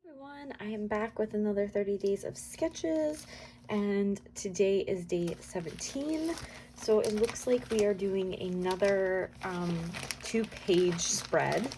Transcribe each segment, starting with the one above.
Everyone, I am back with another 30 days of sketches, and today is day 17. So it looks like we are doing another 2-page spread,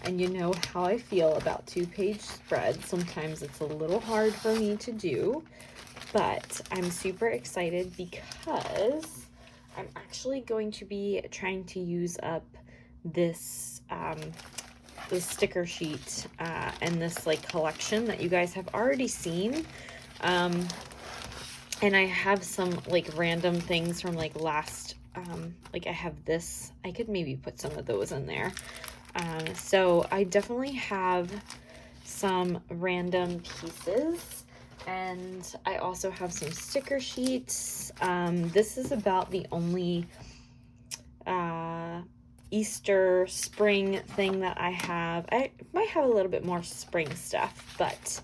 and you know how I feel about 2-page spreads. Sometimes it's a little hard for me to do, but I'm super excited because I'm actually going to be trying to use up this the sticker sheet and this like collection that you guys have already seen, and I have some like random things from like last like I have this. I could maybe put some of those in there. So I definitely have some random pieces, and I also have some sticker sheets. This is about the only Easter spring thing that I have. I might have a little bit more spring stuff, but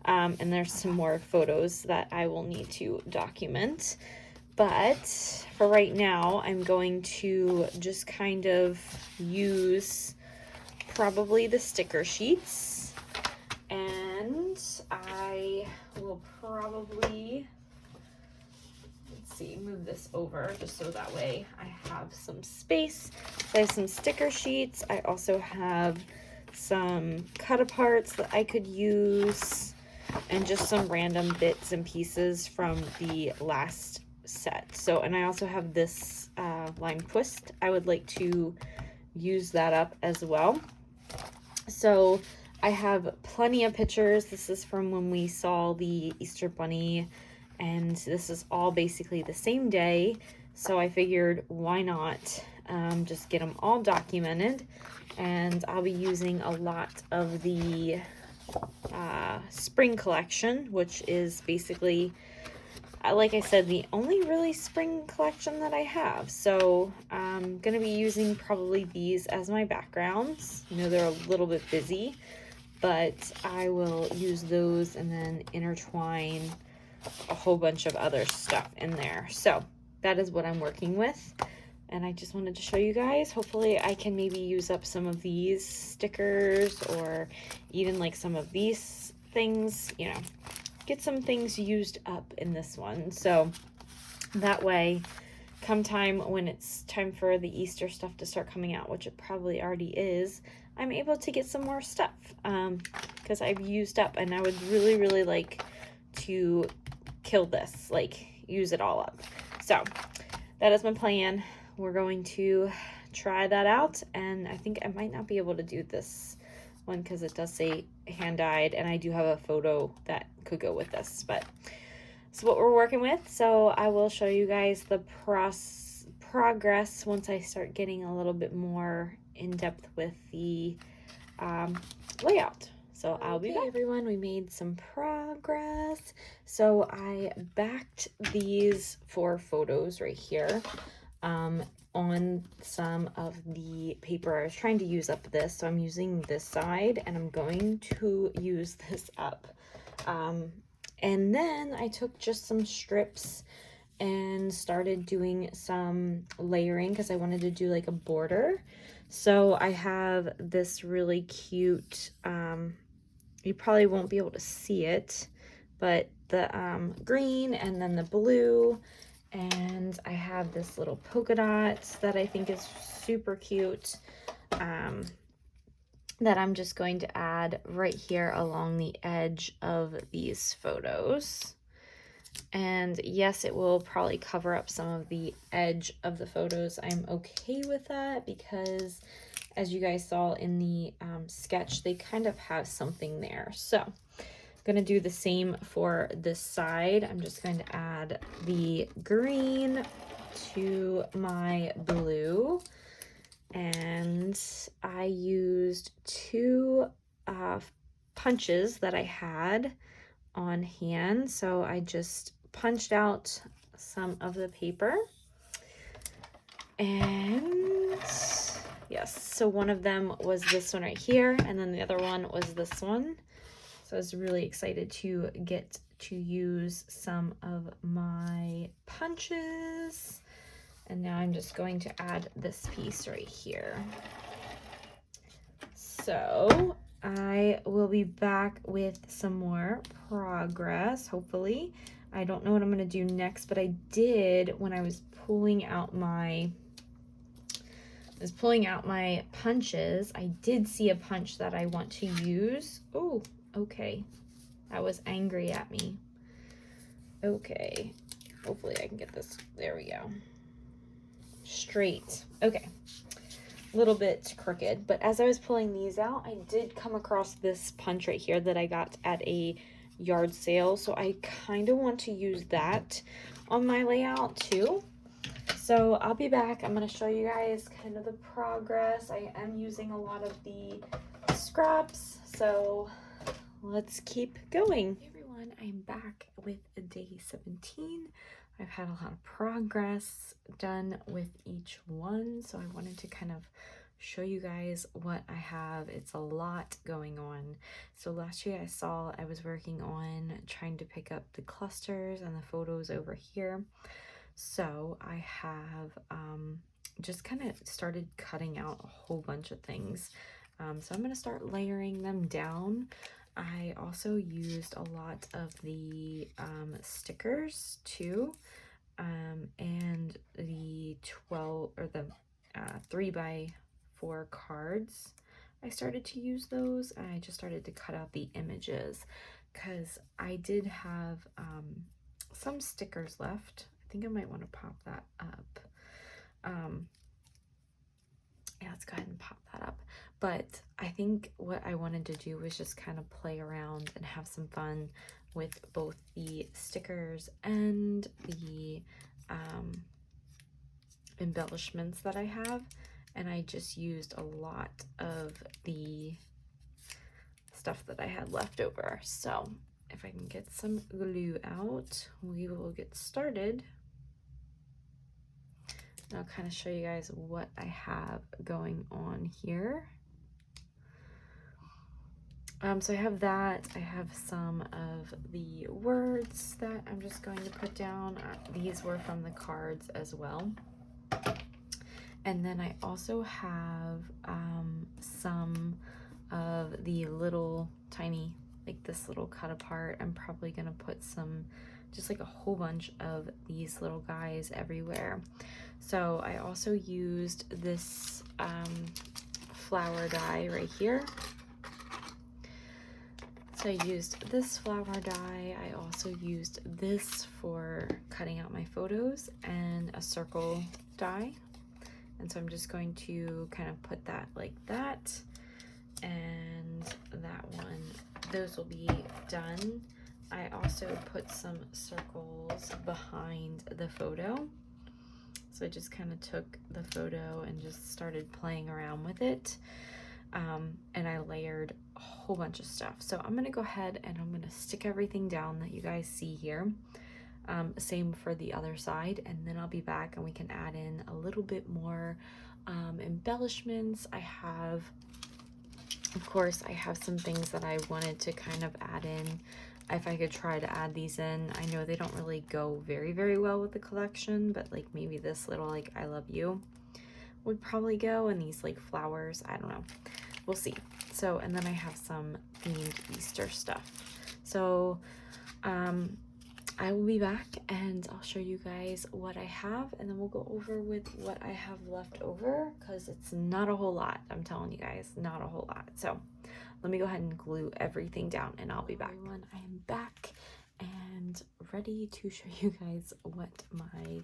and there's some more photos that I will need to document. But for right now, I'm going to just kind of use probably the sticker sheets, and I will probably, let's see, move this over just so that way I have some space. So I have some sticker sheets. I also have some cut aparts that I could use, and just some random bits and pieces from the last set. So, and I also have this lime twist. I would like to use that up as well. So I have plenty of pictures. This is from when we saw the Easter Bunny, and this is all basically the same day. So I figured, why not just get them all documented, and I'll be using a lot of the spring collection, which is basically, like I said, the only really spring collection that I have. So I'm going to be using probably these as my backgrounds. You know, they're a little bit busy, but I will use those and then intertwine a whole bunch of other stuff in there. So that is what I'm working with, and I just wanted to show you guys. Hopefully I can maybe use up some of these stickers, or even like some of these things, you know, get some things used up in this one. So that way, come time when it's time for the Easter stuff to start coming out, which it probably already is, I'm able to get some more stuff because I've used up, and I would really like to kill this, like use it all up. So that is my plan. We're going to try that out, and I think I might not be able to do this one because it does say hand dyed, and I do have a photo that could go with this, but it's what we're working with. So I will show you guys the progress once I start getting a little bit more in depth with the layout. So I'll be back. Everyone, we made some progress. So I backed these 4 photos right here on some of the paper. I was trying to use up this, so I'm using this side, and I'm going to use this up. And then I took just some strips and started doing some layering because I wanted to do like a border. So I have this really cute, you probably won't be able to see it, but the green and then the blue, and I have this little polka dot that I think is super cute, that I'm just going to add right here along the edge of these photos. And yes, it will probably cover up some of the edge of the photos. I'm okay with that because, as you guys saw in the sketch, they kind of have something there. So I'm going to do the same for this side. I'm just going to add the green to my blue, and I used 2 punches that I had on hand. So I just punched out some of the paper, and yes, so one of them was this one right here, and then the other one was this one. So I was really excited to get to use some of my punches. And now I'm just going to add this piece right here. So I will be back with some more progress, hopefully. I don't know what I'm going to do next, but I did, when I was pulling out my punches, I did see a punch that I want to use. Oh, okay. That was angry at me. Okay. Hopefully I can get this. There we go. Straight. Okay. A little bit crooked, but as I was pulling these out, I did come across this punch right here that I got at a yard sale, so I kind of want to use that on my layout too. So I'll be back. I'm going to show you guys kind of the progress. I am using a lot of the scraps, so let's keep going. Hey everyone, I'm back with day 17. I've had a lot of progress done with each one, so I wanted to kind of show you guys what I have. It's a lot going on. So last year I saw I was working on trying to pick up the clusters and the photos over here. So I have just kind of started cutting out a whole bunch of things. So I'm going to start layering them down. I also used a lot of the stickers too, and the 3x4 cards. I started to use those, and I just started to cut out the images because I did have some stickers left. I think I might want to pop that up. Yeah, let's go ahead and pop that up. But I think what I wanted to do was just kind of play around and have some fun with both the stickers and the embellishments that I have. And I just used a lot of the stuff that I had left over. So if I can get some glue out, we will get started. And I'll kind of show you guys what I have going on here. So I have that. I have some of the words that I'm just going to put down. These were from the cards as well. And then I also have some of the little tiny, like this little cut apart. I'm probably gonna put some, just like a whole bunch of these little guys everywhere. So I also used this flower die right here. So I used this flower die. I also used this for cutting out my photos, and a circle die. And so I'm just going to kind of put that like that, and that one. Those will be done. I also put some circles behind the photo. So I just kind of took the photo and just started playing around with it. And I layered a whole bunch of stuff. So I'm gonna go ahead and I'm gonna stick everything down that you guys see here. Same for the other side, and then I'll be back and we can add in a little bit more embellishments. I have, of course, I have some things that I wanted to kind of add in. If I could try to add these in. I know they don't really go very, very well with the collection, but like maybe this little like I love you would probably go, and these like flowers, I don't know, we'll see. So, and then I have some themed Easter stuff. So I will be back and I'll show you guys what I have, and then we'll go over with what I have left over, because it's not a whole lot. I'm telling you guys, not a whole lot. So let me go ahead and glue everything down and I'll be back. Everyone, I am back and ready to show you guys what my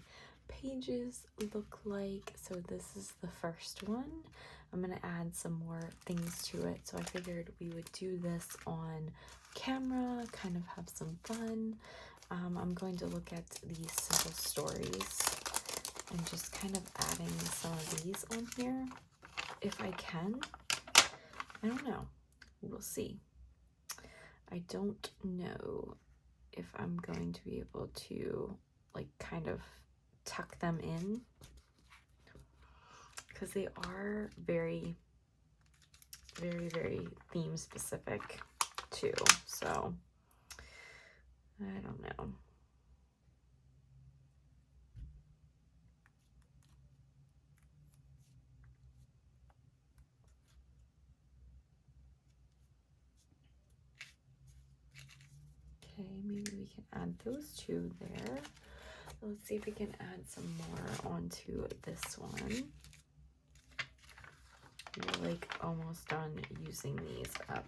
pages look like. So this is the first one. I'm gonna add some more things to it, so I figured we would do this on camera, kind of have some fun. I'm going to look at these simple stories and just kind of adding some of these on here if I can. I don't know, we'll see. I don't know if I'm going to be able to like kind of tuck them in, because they are very, very, very theme specific too. So I don't know. can add those two there. Let's see if we can add some more onto this one. We're like almost done using these up.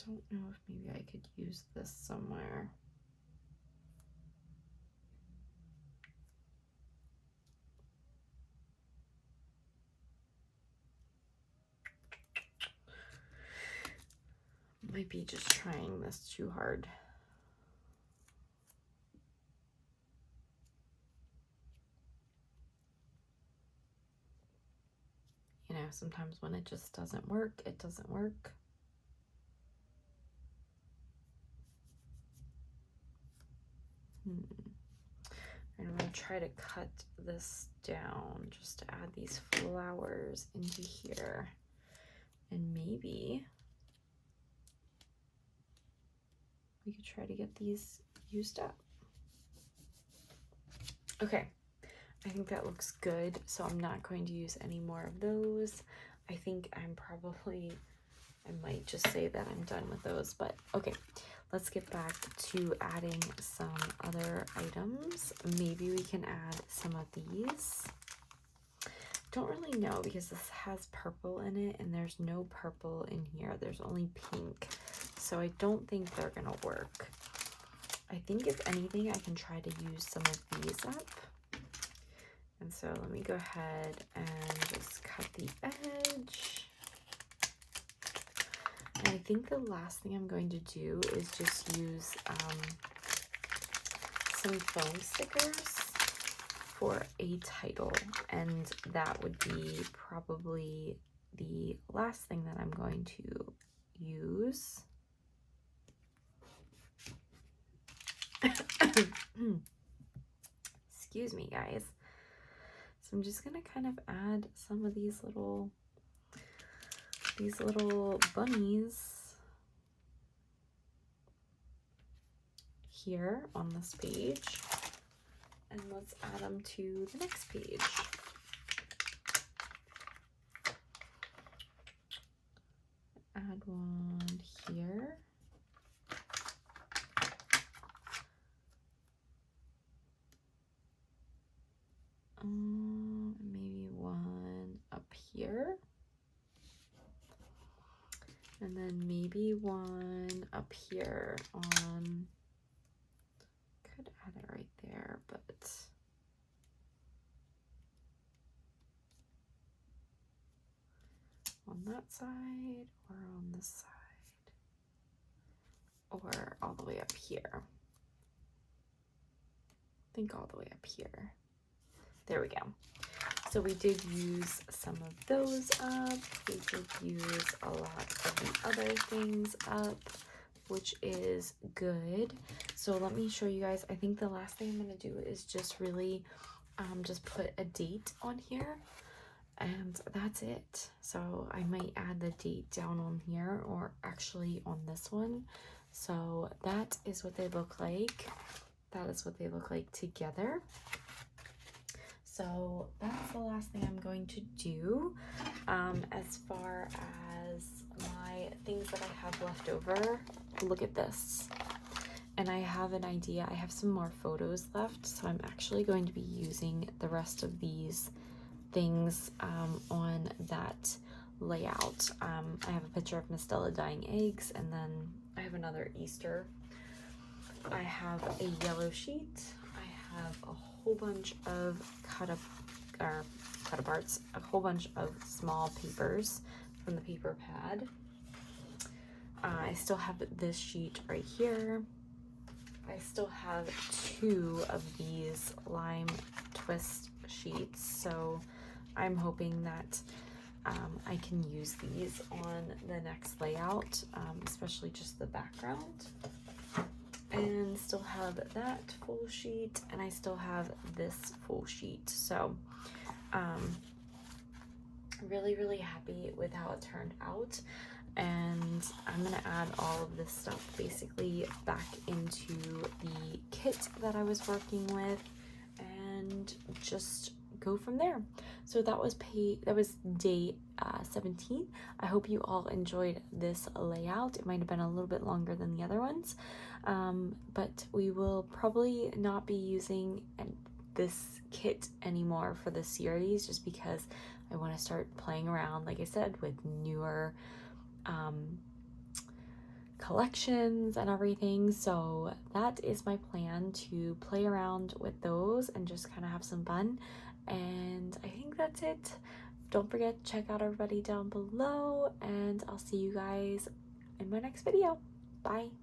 Don't know if maybe I could use this somewhere. Might be just trying this too hard. You know, sometimes when it just doesn't work, it doesn't work. And I'm going to try to cut this down just to add these flowers into here. And maybe we could try to get these used up. Okay, I think that looks good. So I'm not going to use any more of those. I think I might just say that I'm done with those, but okay. Let's get back to adding some other items. Maybe we can add some of these. Don't really know because this has purple in it and there's no purple in here. There's only pink. So I don't think they're gonna work. I think if anything, I can try to use some of these up. And so let me go ahead and just cut the edge. And I think the last thing I'm going to do is just use some foam stickers for a title. And that would be probably the last thing that I'm going to use. Excuse me, guys. So I'm just going to kind of add some of these little bunnies here on this page, and let's add them to the next page. Add one here. Maybe one up here. And then maybe one up here on, could add it right there, but on that side or on this side or all the way up here. I think all the way up here. There we go. So we did use some of those up. We did use a lot of the other things up, which is good. So let me show you guys. I think the last thing I'm going to do is just really just put a date on here. And that's it. So I might add the date down on here or actually on this one. So that is what they look like. That is what they look like together. So that's the last thing I'm going to do. As far as my things that I have left over, look at this. And I have an idea. I have some more photos left, so I'm actually going to be using the rest of these things on that layout. I have a picture of Miss Stella dyeing eggs, and then I have another Easter. I have a yellow sheet. I have a whole bunch of cut aparts, a whole bunch of small papers from the paper pad. I still have this sheet right here. I still have 2 of these lime twist sheets, so I'm hoping that I can use these on the next layout, especially just the background. And still have that full sheet, and I still have this full sheet. So really happy with how it turned out. And I'm gonna add all of this stuff basically back into the kit that I was working with and just go from there. So that was day 17. I hope you all enjoyed this layout. It might have been a little bit longer than the other ones, but we will probably not be using this kit anymore for the series, just because I want to start playing around, like I said, with newer collections and everything. So that is my plan, to play around with those and just kind of have some fun. And I think that's it. Don't forget to check out everybody down below, and I'll see you guys in my next video. Bye.